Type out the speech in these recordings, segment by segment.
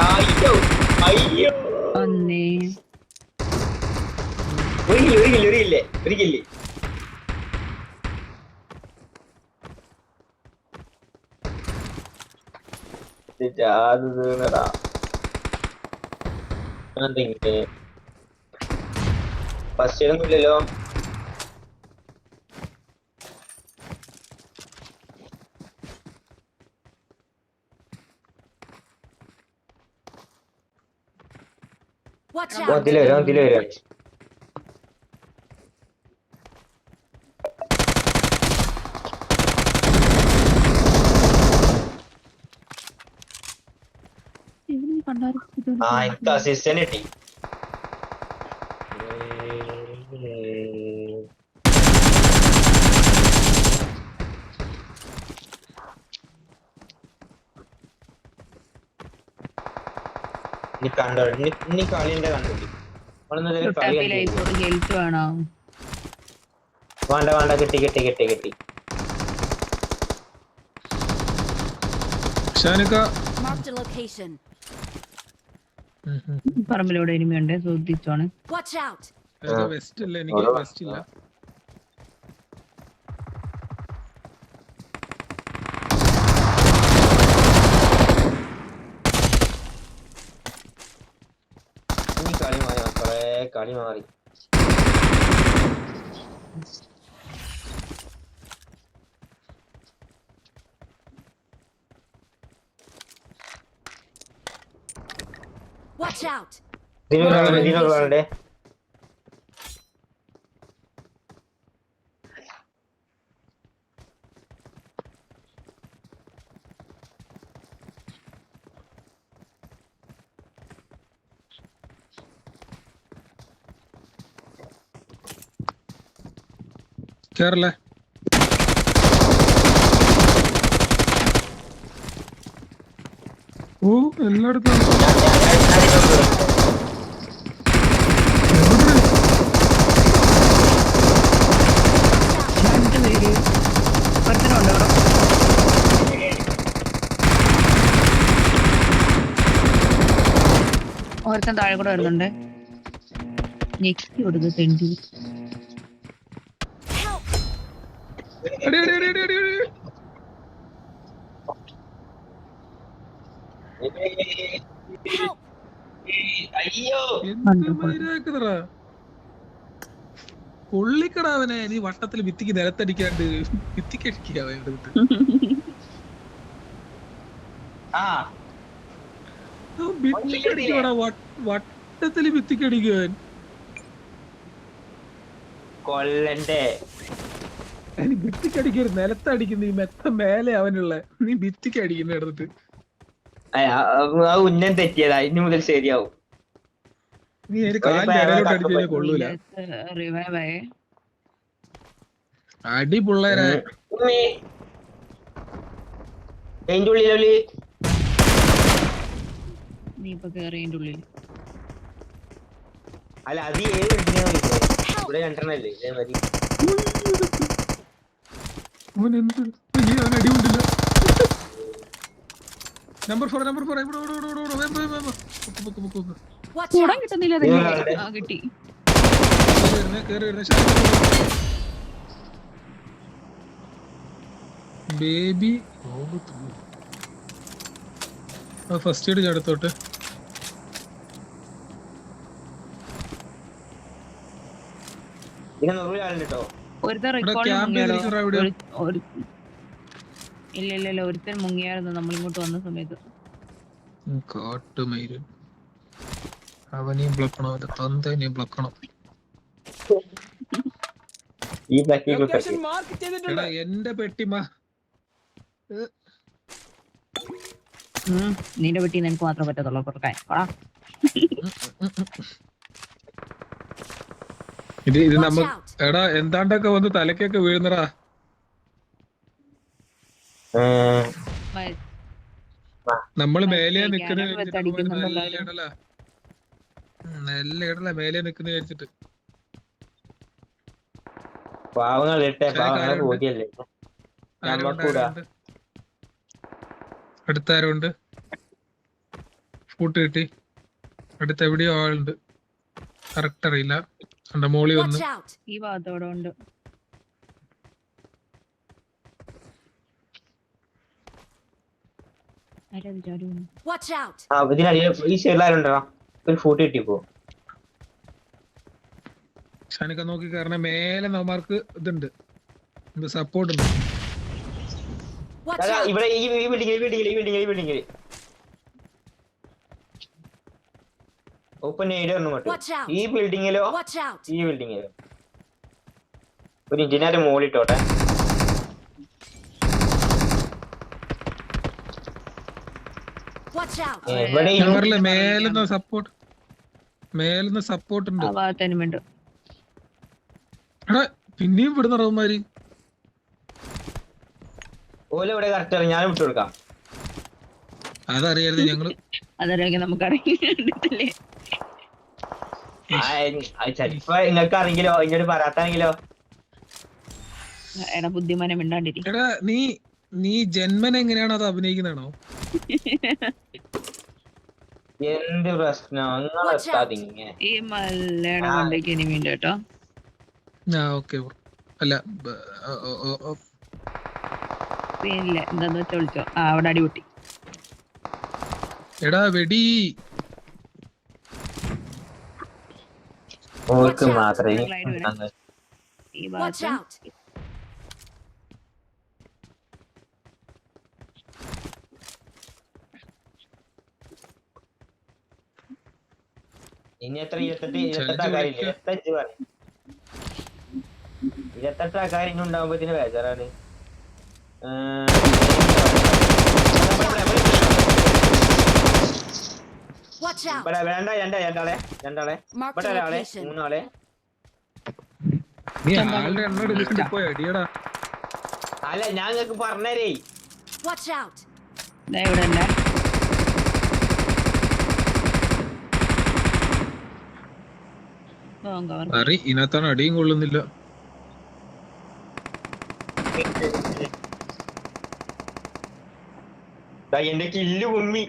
അയ്യോ അയ്യോ ഒന്നേ ഒരു കില്ല് അത് തീർന്നടാ. ഫസ്റ്റ് ഇടുന്നില്ലല്ലോ. Watch ഇതില് out! വരാം. എനിക്ക് അസിസ്റ്റന്റ് കിട്ടി. ഇനി കളിന്റെ കണ്ടില്ല. ഹെൽത്ത് വേണോ? വേണ്ട കിട്ടി. Marked a location. പറമ്പിലൂടെ ഇനിമയുണ്ട്, ശ്രദ്ധിച്ചോണ്. Watch out! West ഇല്ല, എനിക്ക് വെസ്റ്റ് ഇല്ല. കളി മാറി. Watch out! ഇതിനൊരാളുടെ കേറല്ലേ? ഓ എല്ലായിടത്തും ഒരുത്തൻ താഴെ കൂടെ വരുന്നുണ്ട്. ഞെക്കി കൊടുക്ക് തെണ്ടി. അയ്യോ കൊള്ളിക്കടാവനെ. നീ വട്ടത്തിൽ ഭിത്തിക്ക് നിലത്തടിക്കാണ്ട് ഭിത്തിക്കടിക്കുക ഭിത്തിക്കടിക്കടാ, വട്ടത്തില് ഭിത്തിക്കടിക്കാൻ കൊല്ലന്റെ. ഭിത്തിക്കടിക്കരുത്, നിലത്തടിക്കുന്ന ഈ മെത്ത മേലെ അവനുള്ള. നീ ഭിത്തിക്ക് അടിക്കുന്ന എടുത്തിട്ട് ഉന്നം തെറ്റിയതാ. ഇനി മുതൽ ശരിയാവും. നീ ഒരു കാലിന്റെ ഇടയിലോട്ട് അടിച്ചാൽ കൊള്ളൂല. അടി പിള്ളേരെ. അതിന്റെ ഉള്ളിലൊരു നീ ഇപ്പൊ കേറിയതിന്റെ ഉള്ളിൽ അല്ല അത് ഏത് ഇവിടെ രണ്ടെണ്ണല്ലേ ഇതേമാതിരി. അടികൊണ്ടില്ല. Number 4 Watch out! കിട്ടുന്നില്ല. കിട്ടി. ബേബി ഫസ്റ്റ് എയ്ഡ് ചടുത്തോട്ട്. ഇല്ല ഒരുത്തൻ മുങ്ങിയായിരുന്നു നമ്മളിങ്ങോട്ട് വന്ന സമയത്ത്. കാട്ടുമയിരൻ അവനെയും ബ്ലക്കണം, അവന്റെ തന്തേനെയും ബ്ലക്കണം. എന്റെ പെട്ടിമ നിന്റെ പെട്ടി നിനക്ക് മാത്രമേ പറ്റത്തുള്ളൂ കൊടുക്കാൻ. ഇത് നമ്മ എടാ എന്താണ്ടൊക്കെ വന്ന് തലക്കൊക്കെ വീഴുന്നടാ. നമ്മള് മേലെയാ നിക്കുന്ന നല്ല ഇടല മേലെ നിക്കുന്ന വിചാരിച്ചിട്ട്. അടുത്താരുണ്ട്? സപ്പോർട്ട് കിട്ടി. അടുത്ത് എവിടെയോ ആളുണ്ട്, കറക്റ്റ് അറിയില്ല. എന്റെ മോളി വന്നു. Watch out! ഈ ഭാഗത്തോടെ ഉണ്ട്. Watch out! ഇതിനടിയിൽ ഈ സൈഡിലാരുണ്ടോ? ഒരു ഫൂട്ട് കിട്ടിപ്പോ. ഷാനിക്ക നോക്കി കാരണം മേലെ നമ്മൾക്ക് ഇതുണ്ട്, സപ്പോർട്ട് ഉണ്ട്. Watch out! ഇവിടെ ഈ ബിൽഡിംഗിൽ ഓപ്പൺ ഏരിയ ഒന്നും മറ്റും. Watch out! ഈ ബിൽഡിങ്ങിലോ Watch out! ഈ ബിൽഡിങ്ങിലോ ഒരു ഇഞ്ചിനാര് മോളിട്ടോട്ടെ. Watch out! ഇവിടെ ഈ ടവറിലെ മേലുന്ന സപ്പോർട്ട് ഉണ്ട്. ആ ഭാഗത്ത് enemy ഉണ്ട്. എടാ പിന്നെയും വിടുന്ന റൗമാര്. ഓല ഇവിടെ കറക്റ്റ് ആണ്, ഞാൻ വിട്ടു കൊടുക്കാം. അതറിയരുത് ഞങ്ങള്. അതറിയാമെങ്കിൽ നമുക്കറിയില്ലേ. ചിലപ്പോ നിങ്ങൾക്ക് അറിയെങ്കിലോ ഇങ്ങോട്ട് പറയാത്താണെങ്കിലോ. എടാ ബുദ്ധിമാനെ മിണ്ടാണ്ടിരിക്കും. എടാ നീ ജന്മൻ എങ്ങനെയാണോ അത് അഭിനയിക്കുന്നതാണോ? എന്ത് പ്രശ്നം നിങ്ങളെത്താതിങ്ങനെ. ഈ മല്ലയുടെ കൊണ്ടേക്ക് enemy ഉണ്ട് കേട്ടോ. ഓക്കെ. അല്ല പിന്നെ എന്താന്ന് വെച്ചാ വിളിച്ചോ. അവിടെ അടിപൊട്ടി. എടാ വെടി. ഓർക്ക് മാത്രമേ ഈ Watch ഭാഗത്ത് out! ഇനി എത്ര 28 ആൾക്കാരില്ലേ? 25 പറയും. 28 ആൾക്കാർ ഇനി ഉണ്ടാവുമ്പോഴത്തേന് ബേജാറാണ്. Watch out! രണ്ടാളെ Mark ഇവിടെ the ഒരാളെ location. 3 ആളെ. നീ ആളുടെ എണ്ണം എടുത്തിട്ട് പോയി അടിയടാ. അല്ല ഞാൻ നിങ്ങൾക്ക് പറഞ്ഞേരേ. Watch out! ഇവിടെ തന്നെ. അറി ഇതിനകത്താണ് അടിയും കൊള്ളുന്നില്ല. എന്റെ കില്ല് കുമ്മി.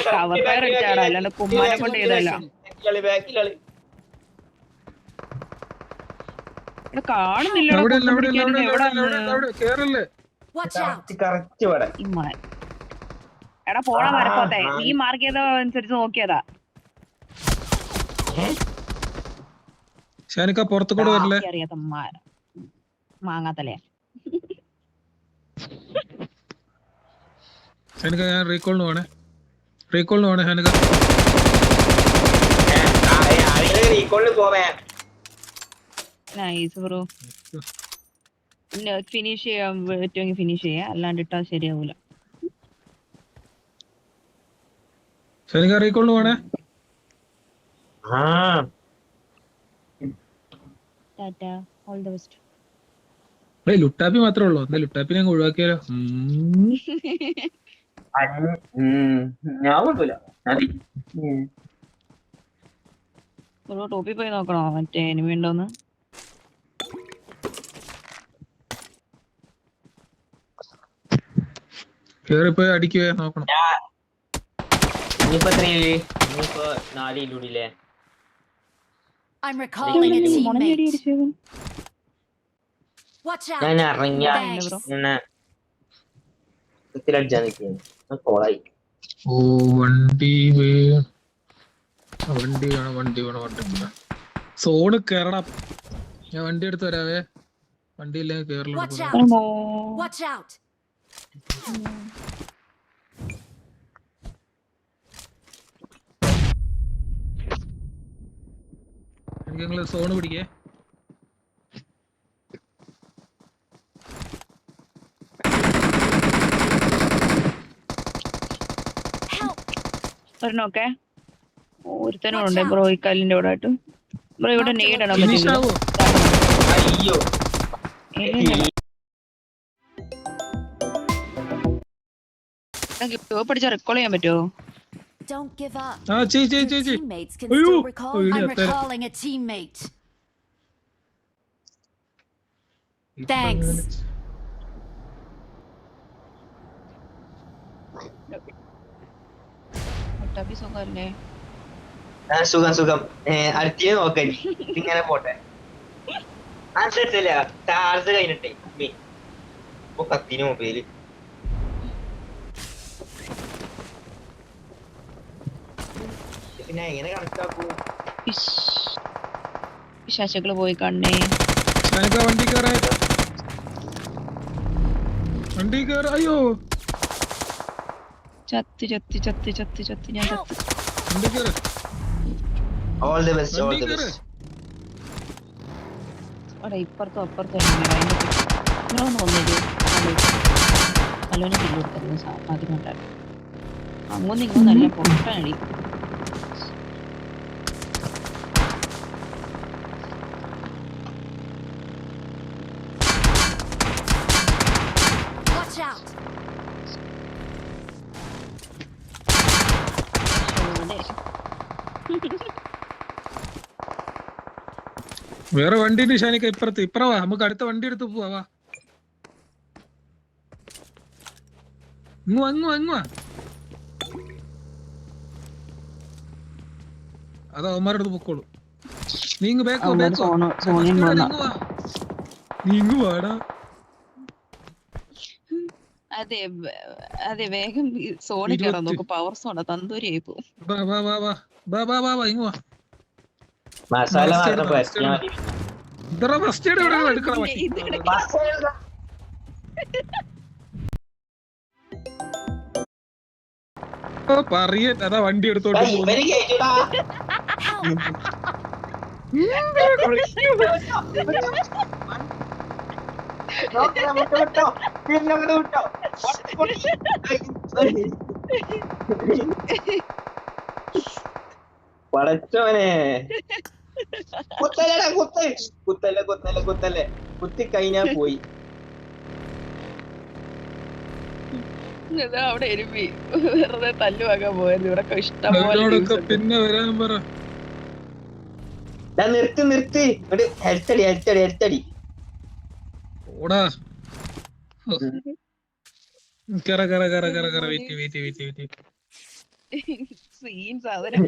കവർ ഫയർ അടിച്ചാടാ, അല്ലാണ്ട് കുമ്മാനെ കൊണ്ട് ചെയ്തല്ല. ഇവിടെ കാണുന്നില്ല. Watch out! കറക്റ്റ് ഇവിടെ. എടാ പോണ മരപ്പോത്തെ നീ മാർക്ക് ചെയ്ത അനുസരിച്ച് നോക്കിയതാ. ഷാനിക്ക പുറത്തു കൂടെ വരില്ലേ? അറിയാത്ത മാങ്ങാത്തലേ. ഷാനിക്ക ഞാൻ റീകോളിന് വേണേ ഷാനിക്ക. Nice bro. ഫിനിഷ് ചെയ്യാൻ പറ്റുമെങ്കിൽ ഫിനിഷ് ചെയ്യാം, അല്ലാണ്ട് ഇട്ടാ ശരിയാവൂല. ഷാനിക്ക റീകോളിന് വേണേ. Tata, all the best. Luttappi മാത്രമേ ഉള്ളൂ. എന്താ ലുട്ടാപ്പിനെ അങ്ങ് ഒഴിവാക്കിയാലോ? ഞാൻ കൊണ്ടൂല. ടോപ്പിൽ പോയി നോക്കണോ മറ്റേ എനിമി ഉണ്ടോന്ന്? കേറിപ്പോയി അടിക്കുവേ നോക്കണം. ഇനിയിപ്പോ 4 ഇല്ലൂടില്ലേ? I'm recalling a teammate. Watch out! ഞാൻ ഇറങ്ങിയ കോളായി. ഓ വണ്ടി വേണം. സോണ് കേറണം. ഞാൻ വണ്ടി എടുത്ത് വരാവേ. വണ്ടി ഇല്ലെങ്കിൽ Keralam. Watch out! Watch out! എനിക്ക് നിങ്ങള് സോണ് പിടിക്കേ. ഒരെണ്ണമൊക്കെ ഒരുത്തനുണ്ട് ബ്രോ ഈ കല്ലിന്റെ ഇവിടെ ആയിട്ട്. ബ്രോ ഇവിടെ നേരിടണം അയ്യോ പഠിച്ച റെക്കോർഡ് ചെയ്യാൻ പറ്റുമോ? Don't give up. Your Teammates can still recall. I'm recalling a teammate. Thanks. മുട്ടാപ്പി സുഖല്ലേ? സുഖം സുഖം. അടുത്തേ നോക്കനി ഇങ്ങനെ പോട്ടെ. അതല്ല ചാർജ് കഴിഞ്ഞിട്ടേ ഇപ്പൊ കത്തിന് മൊബൈല്. പിന്നെ എങ്ങനെ കണക്കാക്കൂ? ശശികള് പോയി കണ്ണേ. വണ്ടി കയറാ, വണ്ടി കയറ. അയ്യോ ചത്ത് ചത്ത് ചത്ത് ചത്ത് ചത്ത് ഞാൻ ചത്ത്. വണ്ടി കയറ, ഓൾ ദി ബെസ്റ്റ്, ഓൾ വണ്ടി ദി കയറ. ബെസ്റ്റ്. അവിടെ ഇപ്പുറത്തും അപ്പുറത്തും നിങ്ങളൊന്ന് വന്നേരൂ. നല്ലോണം കില്ല് കൊടുത്തിരുന്നു അതിനുണ്ടായിരുന്നു. അങ്ങോട്ട് നിങ്ങൾ നല്ല പൊട്ടാണി. Watch out! വേറെ വണ്ടി നിഷാനിക്ക ഇപ്പുറത്ത്. ഇപ്പറവാ, നമുക്ക് അടുത്ത വണ്ടി എടുത്ത് പോവാ. ഇങ്ങുവാ അത് അവന്മാരുടെ അടുത്ത് പൊക്കോളൂ. നീങ്ങ് ബേക്കോ, ബേക്കോ. നീങ്ങു വാടാ. അതെ അതെ, വേഗം സോണിൽ കയറാൻ നോക്കും. പവർ സോണാ, തന്തൂരിയായി പോകും. ഇങ്ങുവാ. മസാല മാത്രം പറ്റിയാ മതി. പറയ അതാ വണ്ടി എടുത്തോണ്ട് പോകുന്നു. ഇവര് കേട്ടൂടാ. പടച്ചോനെ, കുത്തല്ലടാ, കുത്തല്ലേ കുത്തി കഴിഞ്ഞാ പോയി. അവിടെ എരുമി വെറുതെ തല്ലുവാക്കാൻ പോയത്. ഇവിടെ ഇഷ്ടം പോലെ പിന്നെ വരാൻ പറ. നിർത്തി ഹെൽത്തടി. ഓടാ കറ. വെയിറ്റ്. സീൻ സാധനം.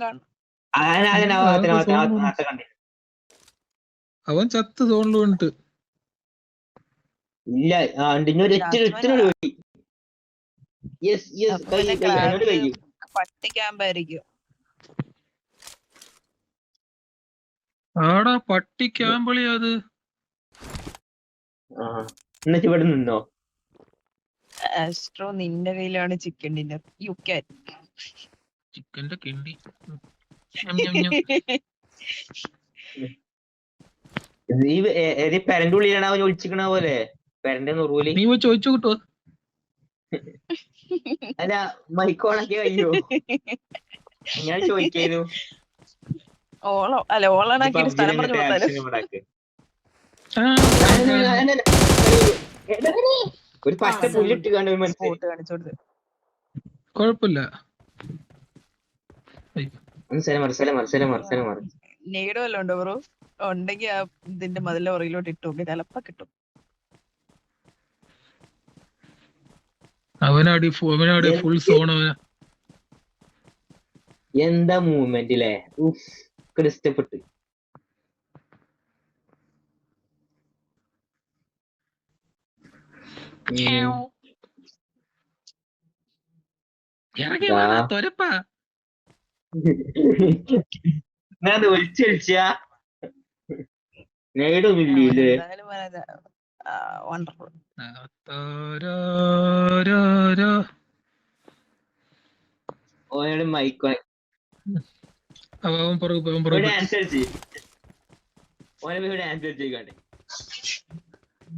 കാണും. അവൻ ചത്ത് സോണിൽ വീണിട്ട്. ഇല്ല പട്ടിക്കാമ്പായിരിക്കും. ആടാ പട്ടി ക്യാമ്പളി അത്. എന്നിട്ട് ഇവിടെ നിന്നോ? ആസ്ട്രോ നിന്റെ കയ്യിലാണ് ചിക്കൻ ഡിന്നർ. You can. ചിക്കന്റെ കിണ്ടി. പെരന്റെ ഉള്ളിലാണ് അവൻ ഒളിച്ചിക്കണ പോലെ. പെരന്റെ നുറൂല് നീ പോയി ചോദിച്ചു കിട്ടോ? അല്ല മൈക്കോണൊക്കെ കഴിയോ? ഞാൻ ചോദിക്കായിരുന്നു. ഓളാണാക്കി സ്ഥലം പറഞ്ഞു ഒരു പച്ച പുല്ലിട്ട് കണ്ടു കാണിച്ചോടുത്ത്. കൊഴപ്പില്ല. നെയ്ഡ് വല്ലതും ഉണ്ടോ ബ്രോ? ഉണ്ടെങ്കിൽ ആ ഇതിന്റെ മതിലെ പുറകിലോട്ട് ഇട്ടു ചിലപ്പോ കിട്ടും. അവനാടി ഫുൾ സോൺ. അവനാ എന്താ മൂവ്മെന്റ് അല്ലേ? ഇഷ്ടപ്പെട്ട്. ഒലിച്ചൊലിച്ചാ നേടുമില്ലേ? വണ്ടർഫുൾ. ഓനോട് മൈക്കോ അവൻ പുറകെ ഡാൻസ് കളിച്ച് ഓനെ ഡാൻസ് കളിച്ചേക്കാണ്ട്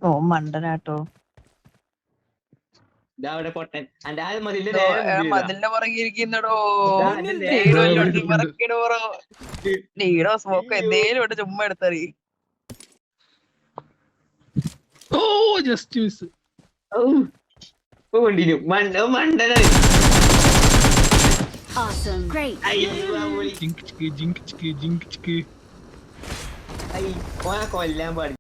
ഓ മണ്ടനാട്ടോ. ഇതാ അവിടെ പൊട്ടൻ അന്റെ ആ മതിലിന്റെ നേരെ മുമ്പിലിതാ. മതിലിന്റെ പുറകെ ഇരിക്കുന്നടോ. ഇതാ അതിന്റെ നേരെ നീടോ സ്മോക്ക് എന്തേലും ഉണ്ട് ചുമ്മാ എടുത്തറി. Oh just miss. കണ്ടിന്യൂ മണ്ടനാണ്. Awesome. Great. ജിങ്ക് ചിക്ക് ഓനെ കൊല്ലാൻ പാടില്ല.